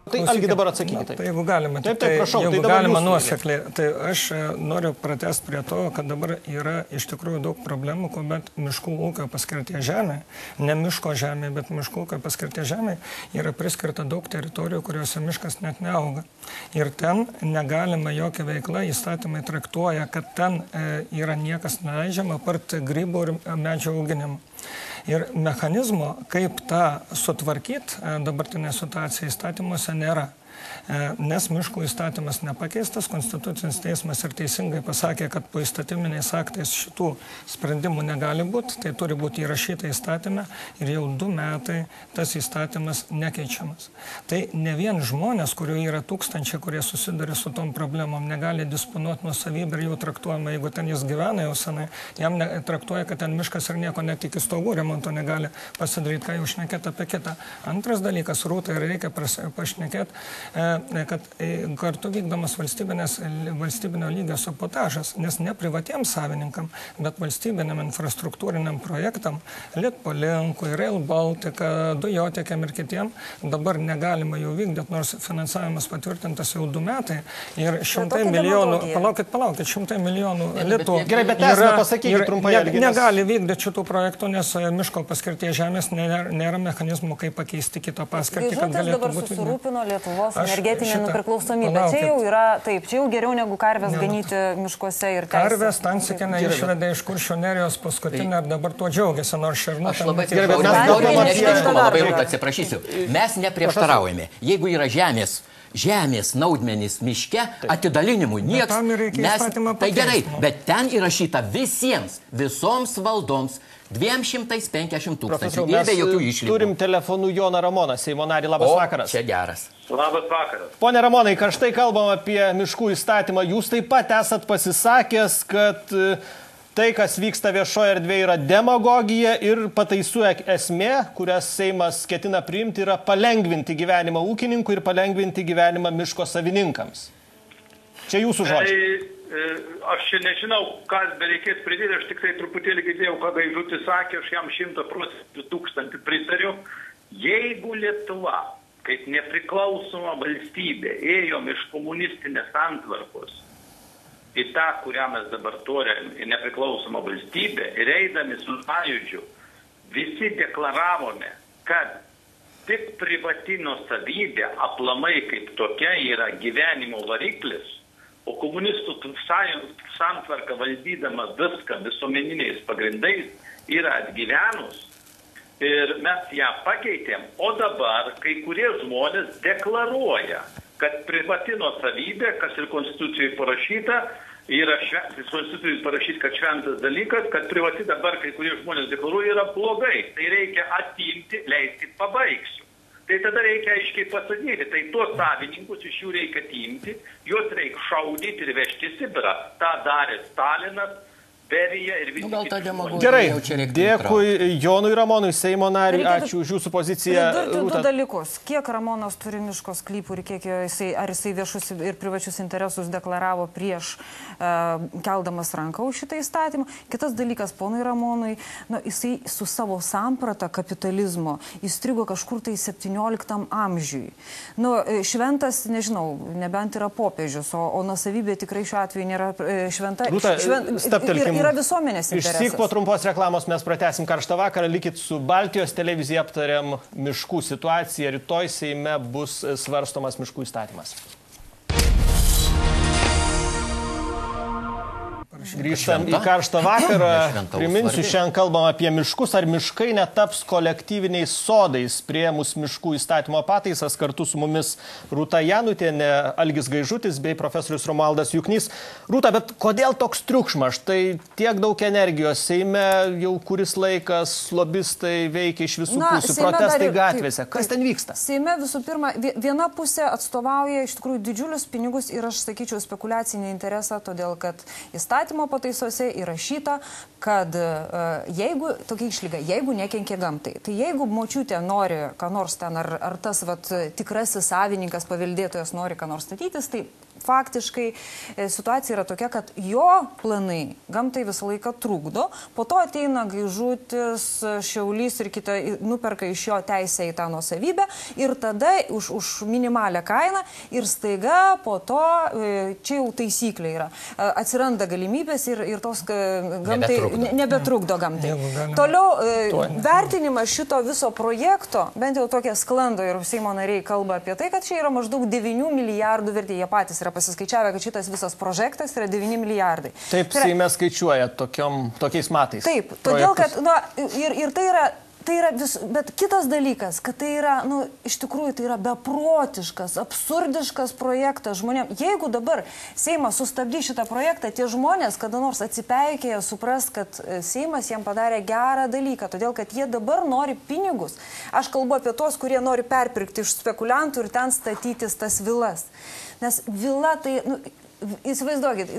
Tai Algi dabar atsakykite. Tai jeigu galima, prašau, jeigu galima nuosekliai, tai aš noriu pratęsti prie to, kad dabar yra iš tikrųjų daug problemų, kuomet miškų ūkio paskirties žemė, ne miško žemė, bet miškų ūkio paskirties žemė yra priskirta daug teritorijų, kuriuose miškas net neauga. Ir ten negalima jokia veikla, įstatymai traktuoja, kad ten yra niekas neleidžiama apart grybų ir medžio auginimo. Ir mechanizmo, kaip tą sutvarkyti dabartinę situaciją įstatymuose nėra. Nes miškų įstatymas nepakeistas, Konstitucinis teismas ir teisingai pasakė, kad po įstatyminiais aktais šitų sprendimų negali būti, tai turi būti įrašyta įstatymė ir jau 2 metai tas įstatymas nekeičiamas. Tai ne vien žmonės, kurių yra tūkstančiai, kurie susiduria su tom problemom, negali disponuoti nuosavybę ir jau traktuojama, jeigu ten jis gyvena jau senai, jam traktuoja, kad ten miškas ir nieko net iki stogų remonto negali pasidaryti, ką jau šnekėti apie kitą. Antras dalykas, Rūta, ir reikia pašnekėti, kad kartu vykdomas valstybinio lygio sabotažas, nes ne privatiems savininkam, bet valstybiniam infrastruktūriniam projektam, Litpolinkui, Rail Baltica, dujotiekiam ir kitiem, dabar negalima jų vykdyti, nors finansavimas patvirtintas jau 2 metai ir 100 milijonų, palaukit, 100 milijonų litų. Gerai, bet esame pasakyti trumpai. Negali vykdyti šitų projektų, nes miško paskirties žemės nėra mechanizmų, kaip pakeisti kitą paskirtį, kad galėtų būti. Susirūpino Lietuvos energetinė nepriklausomybė. Čia jau yra, taip, čia jau geriau negu karvės ganyti miškuose ir teisė. Karvės Tansikienė išvedė iš Kuršių Nerijos paskutinę ir dabar tuo džiaugiasi, nors šernų. Aš labai atsiprašysiu. Mes neprieštaraujame. Jeigu yra žemės naudmenys miške, atidalinimui nieks. Tai gerai, bet ten įrašyta visoms valdoms 250 tūkstančių ir be jokių išlygų. Turim telefonų Joną Ramoną, Seimo narį. Labas vakaras. Čia geras. Labas vakaras. Pone Ramonai, karštai kalbam apie miškų įstatymą. Jūs taip pat esat pasisakęs, kad tai, kas vyksta viešoje erdvėje, yra demagogija ir pataisų esmė, kurias Seimas ketina priimti, yra palengvinti gyvenimą ūkininkų ir palengvinti gyvenimą miško savininkams. Čia jūsų žodžiai. Aš čia nežinau, kas bereikės pridėti, aš tik tai truputėlį girdėjau, ką Gaižutis sakė, aš jam 100% pritariu. Jeigu Lietuva, kaip nepriklausoma valstybė, ėjom iš komunistinės santvarkos į tą, kurią mes dabar turim, į nepriklausomą valstybę, ir eidami su sąjūdžiu, visi deklaravome, kad tik privati nuosavybė aplamai kaip tokia yra gyvenimo variklis, o komunistų santvarka valdydama viską visuomeniniais pagrindais yra atgyvenus ir mes ją pakeitėm, o dabar kai kurie žmonės deklaruoja, kad privati nuosavybė, kas ir Konstitucijoje parašyta, yra Konstitucijoje parašyta, kad šventas dalykas, kad privati dabar kai kurie žmonės deklaruoja yra blogai, tai reikia atimti, leiskit pabaigsiu. Tai tada reikia aiškiai pasakyti, tai tuos savininkus iš jų reikia atimti, juos reikia šaudyti ir vežti į Sibirą. Ta darė Stalinas, Berija ir visi. Gerai, dėkui Jonui Ramonui, Seimo nariui, ačiū už jūsų poziciją. Du dalykus. Kiek Ramonas turi miško sklypų ir kiek ar jisai viešus ir privačius interesus deklaravo prieš keldamas ranką už šitą įstatymą. Kitas dalykas, ponui Ramonui, jisai su savo samprata kapitalizmo įstrigo kažkur tai 17 amžiui. Šventas, nežinau, nebent yra popiežius, o nuosavybė tikrai šiuo atveju nėra šventa. Staptelkim. Yra visuomenės interesas. Išsyk po trumpos reklamos mes pratęsim karštą vakarą. Likit su Baltijos televizija, aptariam miškų situaciją. Rytoj Seime bus svarstomas miškų įstatymas. Grįžtam į karštą vakarą. Priminsiu, šiandien kalbam apie miškus. Ar miškai netaps kolektyviniais sodais? Priėmus miškų įstatymo pataisas kartu su mumis Rūta Janutienė, Algis Gaižutis bei profesorius Romualdas Juknys. Rūta, bet kodėl toks triukšmas? Tai tiek daug energijos. Seime jau kuris laikas lobistai veikia iš visų pusių, protestai gatvėse. Kas ten vyksta? Seime visų pirma, viena pusė atstovauja iš tikrųjų didžiulius pinigus ir aš sakyčiau spekulacinį interesą, todėl kad įstatymo pataisose įrašyta, kad jeigu, tokia išlyga, jeigu nekenkia gamtai, tai jeigu močiutė nori ką nors ten, ar tas tikrasis savininkas, paveldėtojas nori ką nors statytis, tai faktiškai situacija yra tokia, kad jo planai gamtai visą laiką trukdo, po to ateina Gaižutis, Šiaulys ir kita nuperka iš jo teisę į tą nuosavybę ir tada už minimalią kainą ir staiga po to, čia jau taisyklė yra, atsiranda galimybės ir tos gamtai nebetrukdo gamtai. Toliau, vertinimas šito viso projekto, bent jau tokia sklando ir Seimo nariai kalba apie tai, kad čia yra maždaug 9 milijardų vertė. Jie patys yra pasiskaičiavę, kad šitas visas projektas yra 9 milijardai. Taip, Seime skaičiuoja tokiais matais. Taip, todėl, kad, ir tai yra bet kitas dalykas, kad tai yra, iš tikrųjų, tai yra beprotiškas, absurdiškas projektas žmonėms. Jeigu dabar Seimas sustabdys šitą projektą, tie žmonės kada nors atsipeikėja supras, kad Seimas jiem padarė gerą dalyką, todėl kad jie dabar nori pinigus. Aš kalbu apie tos, kurie nori perpirkti iš spekuliantų ir ten statytis tas vilas. Nes vila tai... Įsivaizduokit,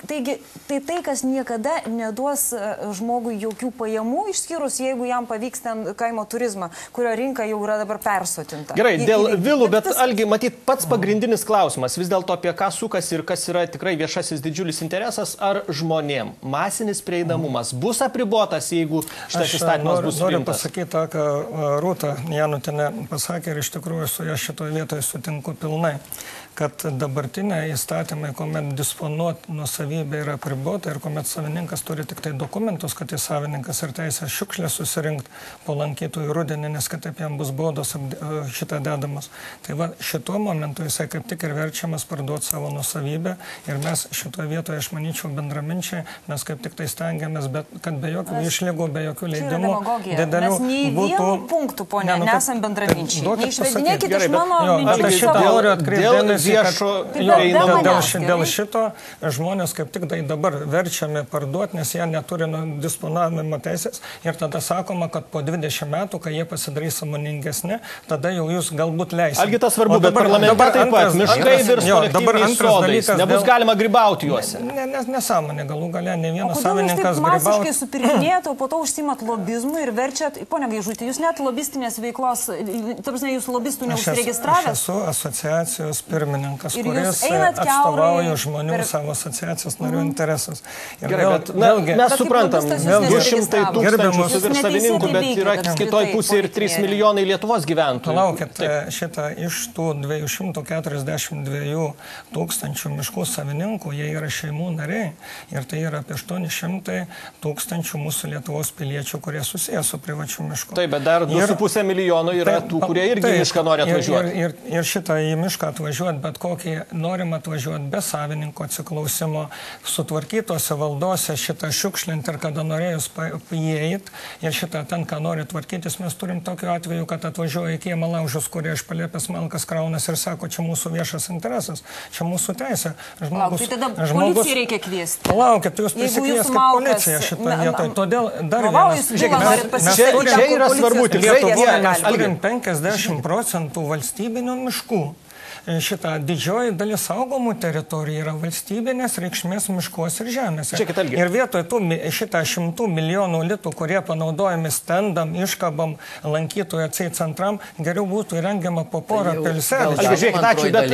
tai kas niekada neduos žmogui jokių pajamų, išskyrus, jeigu jam pavyks ten kaimo turizmą, kurio rinka jau yra dabar persotinta. Gerai, dėl vilų, bet Algi, matyt, pats pagrindinis klausimas, vis dėlto apie ką sukas ir kas yra tikrai viešasis didžiulis interesas, ar žmonėm masinis prieinamumas bus apribotas, jeigu šitas įstatymas bus priimtas? Noriu pasakyti tą, ką Rūta Janutinė pasakė ir iš tikrųjų su ją šitoje vietoje sutinku pilnai, kad dabartinė įstatymai, kuomet disponuoti nuosavybė yra apribota ir kuomet savininkas turi tik tai dokumentus, kad jis savininkas ir teisę šiukšlę susirinkti po lankytojų rudenį, nes kitaip jam bus baudos šitą dedamos. Tai va, šituo momentu jisai kaip tik ir verčiamas parduoti savo nuosavybę ir mes šitoje vietoje, aš manyčiau, bendraminčiai, mes kaip tik tai stengiamės, bet kad be jokių išlygų, be jokių leidimų, didelių būtų... Mes nei vienu punktų, ponė, nesam bendraminčiai. Neišvedinėkit iš mano minčių Dėl šito žmonės kaip tik tai dabar verčiami parduoti, nes jie neturi disponavimo teisės ir tada sakoma, kad po 20 metų, kai jie pasidarys sąmoningesni, tada jau jūs galbūt leisite. Algi tas svarbu, bet parlamente taip pat miškai virs kolektyviniais sodais. Nebus galima grybauti juose. Nesąmonė, galų gale ne vienas savininkas grybauti. O kodėl jūs taip masiškai supirkinėjate, o po to užsiimat lobizmų ir verčiat, ponia Gaižutė, jūs net lobistinės veiklos, tarpsime, jūs lobistų neužsiregistravęs? Aš esu asociacijos pirmininkas, kuris atstovauja žmonių savo asociacijos narių interesus. Mes suprantam, 200 tūkstančių suvirs savininkų, bet yra kitoj pusėje ir 3 milijonai Lietuvos gyventojų. Palaukit, šitą iš tų 242 tūkstančių miškų savininkų, jie yra šeimų nariai ir tai yra apie 800 tūkstančių mūsų Lietuvos piliečių, kurie susiję su privačiu mišku. Taip, bet dar 2,5 milijono yra tų, kurie irgi į mišką nori atvažiuoti. Ir šitą į mišką atvažiuoti, bet kokį norim atvažiuoti be savininko atsiklausimo, sutvarkytose valdose šitą šiukšlinti ir kada norėjus įeit ir šitą ten, ką nori tvarkytis, mes turim tokiu atveju, kad atvažiuoja į kiemą laužus, kurie iš palėpės malkas kraunas ir sako, čia mūsų viešas interesas, čia mūsų teisė. Tai tada policiją reikia kviesti. Palaukit, jūs prisikvieskit policiją šitą vietą. Todėl dar vienas. Čia yra svarbu, Lietuvoje mes turim 50% valstybinių miškų. Šitą didžioji dalis saugomų teritorijų yra valstybinės reikšmės miškuos ir žemėse. Ir vietoj šitą 100 milijonų litų, kurie panaudojami stendam, iškabam, lankytojų atseit centram, geriau būtų įrengiama po porą pilselių. Ačiū, bet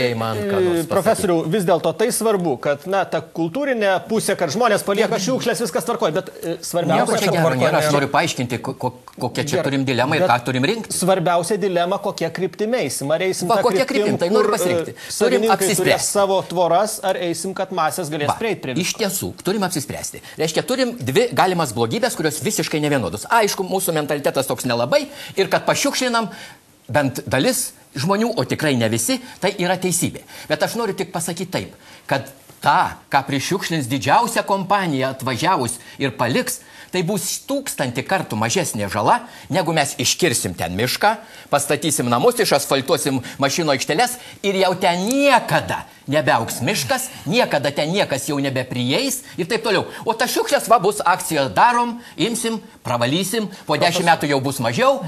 profesoriau, vis dėlto tai svarbu, kad ta kultūrinė pusė, kad žmonės palieka šiukšlės, viskas tvarkoja, bet svarbiausia... Aš noriu paaiškinti, kokią čia turim dilemą ir ką turim rinkti. Svarbiausia dilema, kokie kryptimi eisim. Ar eisim tą kryptim, kur savininkai turės savo tvoras, ar eisim, kad masės galės prieiti prie visko? Iš tiesų, turim apsispręsti. Reiškia, turim dvi galimas blogybės, kurios visiškai nevienodos. Aišku, mūsų mentalitetas toks nelabai ir kad pašiukšlinam bent dalis žmonių, o tikrai ne visi, tai yra teisybė. Bet aš noriu tik pasakyti taip, kad tą, ką prišiukšlins didžiausia kompanija atvažiavus ir paliks, tai bus 1000 kartų mažesnė žala, negu mes iškirsim ten mišką, pastatysim namus, išasfaltuosim mašino aikšteles ir jau ten niekada nebeaugs miškas, niekada ten niekas jau nebeprieis ir taip toliau. O ta šiukšlės bus akcija darom, imsim, pravalysim, po 10 metų jau bus mažiau.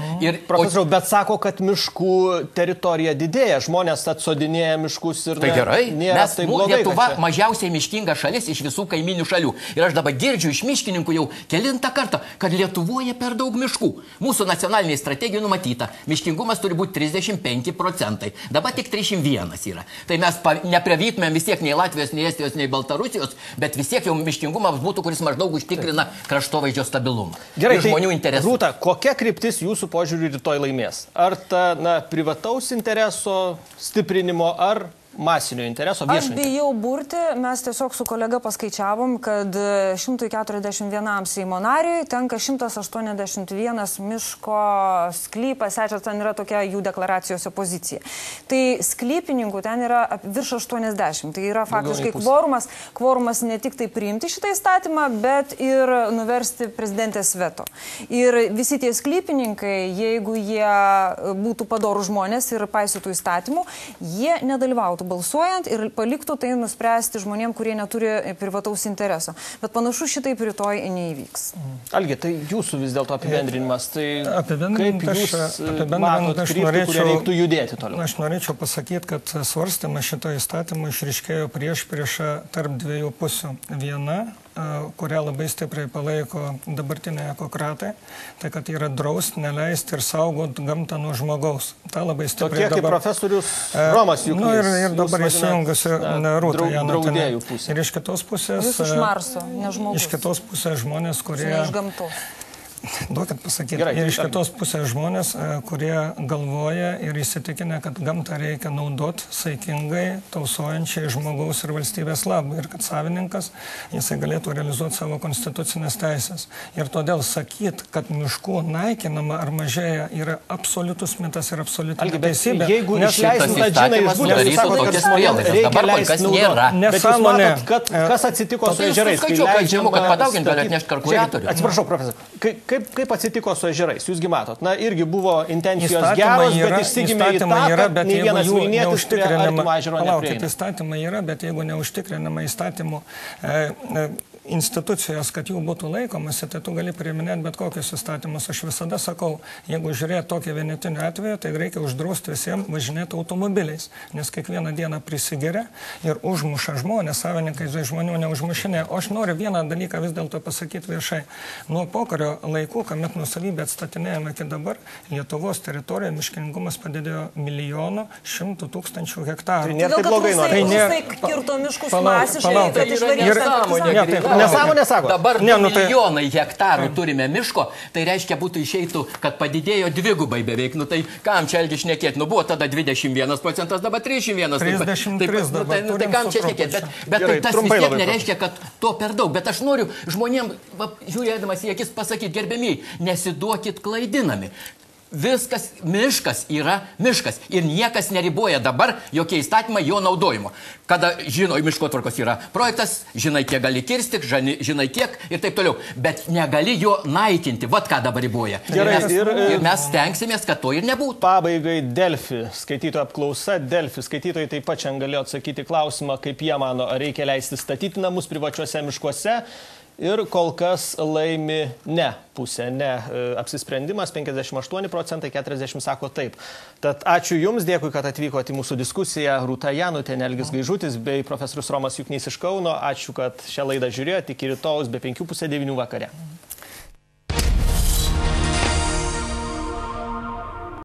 Profesoriau, bet sako, kad miškų teritorija didėja, žmonės atsodinėja miškus ir tai gerai, mes Lietuva mažiausiai miškinga šalis iš visų kaiminių šalių. Ir aš dabar girdžiu iš miškininkų jau kelintą kelintą kartą, kad Lietuvoje per daug miškų. Mūsų nacionalinėje strategijoje numatyta, miškingumas turi būti 35%. Dabar tik 31 yra. Tai mes neprevytumėm vis tiek nei Latvijos, nei Estijos, nei Baltarusijos, bet vis tiek jau miškingumas būtų, kuris maždaug užtikrina kraštovaizdžio stabilumą. Gerai, žmonių interesų. Rūta, kokia kryptis jūsų požiūriu rytoj laimės? Ar ta privataus intereso stiprinimo, ar masinio intereso, viešo intereso? Aš bijau burti, mes tiesiog su kolega paskaičiavom, kad 141 Seimo nariui tenka 181 miško sklypas, ten yra tokia jų deklaracijose pozicija. Tai sklypininkų ten yra virš 80, tai yra faktiškai kvorumas ne tik tai priimti šitą įstatymą, bet ir nuversti prezidentės veto. Ir visi tie sklypininkai, jeigu jie būtų padorų žmonės ir paisytų įstatymų, jie nedalyvautų balsuojant ir paliktų tai nuspręsti žmonėm, kurie neturi privataus intereso. Bet panašu šitai rytoj neįvyks. Algi, tai jūsų vis dėlto apibendrinimas, tai kaip jūs matot kryptį, kurie reiktų judėti toliau? Aš norėčiau pasakyti, kad svarstymas šito įstatymo išryškėjo priešpriešą tarp dviejų pusių. Viena, kurią labai stipriai palaiko dabartiniai ekokratai, tai kad yra draust, neleisti ir saugot gamtą nuo žmogaus. Ta labai stipriai tokie kaip profesorius Romas Juknys. Ir dabar įsijungusi Rūta Janutienė. Ir iš kitos pusės... Jūs iš Marso, ne žmogus. Iš kitos pusės žmonės, kurie... Iš gamtos. Duokit pasakyti. Ir iš kitos pusės žmonės, kurie galvoja ir įsitikinę, kad gamtą reikia naudoti saikingai, tausojančiai žmogaus ir valstybės labui. Ir kad savininkas, jisai galėtų realizuoti savo konstitucinės teisės. Ir todėl sakyti, kad miškų naikinama ar mažėja, yra absoliutus mitas ir absoliuti neteisybė. Jeigu išleisim tą džiną iš būdės, jūs sakote, kad žmonėms reikia leisti naudoti. Bet jūs matot, kas atsitiko su ežerais? Atsiprašau, profesor. Kaip atsitiko su ežerais? Jūsgi matot, irgi buvo intencijos geros, bet išsigimė į tą, kad nei vienas Vilnietis prie artimo ežero neprieina. Įstatymai yra, bet jeigu neužtikrinama įstatymų institucijos, kad jų būtų laikomasi, tai tu gali priiminėti bet kokius įstatymus. Aš visada sakau, jeigu žiūrėti tokį vienetinį atvejį, tai reikia uždrausti visiems važinėti automobiliais, nes kiekvieną dieną prisigeria ir užmuša žmonės, savininkai žmonių neužmušinė. O aš noriu vieną dalyką vis dėlto pasakyti viešai. Nuo pokario laikų, kuomet nuosavybę atstatinėjome iki dabar, Lietuvos teritorijoje miškingumas padidėjo 1 100 000 hektarų. Tai nėra taip blogai nori. Kirto miškus masiškai, kad išvegės. Nesąmonė sako. Dabar milijonai hektarų turime miško, tai reiškia išeitų, kad padidėjo dvigubai beveik. Tai kam čia elgi šnekėti? Buvo tada 21%, dabar 31%. 33 dabar. Tai kam čia šnekėti? Bet tas vis tiek nereiškia, kad to per daug. Bet aš noriu žmonėm, žiūrėdamas į akis, pasakyti, gerbiamieji, nesiduokit klaidinami. Viskas, miškas yra miškas ir niekas neriboja dabar jokie įstatymai jo naudojimo. Kada miškotvarkos yra projektas, žinai, kiek gali kirsti, žinai kiek ir taip toliau, bet negali jo naikinti, vat ką dabar riboja. Gerai, ir mes stengsimės, kad to ir nebūtų. Pabaigai Delfi skaitytojų apklausa. Delfi skaitytojai taip pat šiandien galėjo atsakyti klausimą, kaip jie mano, ar reikia leisti statyti namus privačiuose miškuose. Ir kol kas laimi ne pusė, ne apsisprendimas, 58%, 40% sako taip. Tad ačiū Jums, dėkui, kad atvykote į mūsų diskusiją. Rūta Janutienė, Algis Gaižutis bei profesorius Romas Juknys iš Kauno. Ačiū, kad šią laidą žiūrėjote. Iki rytojaus be 8:30 vakare.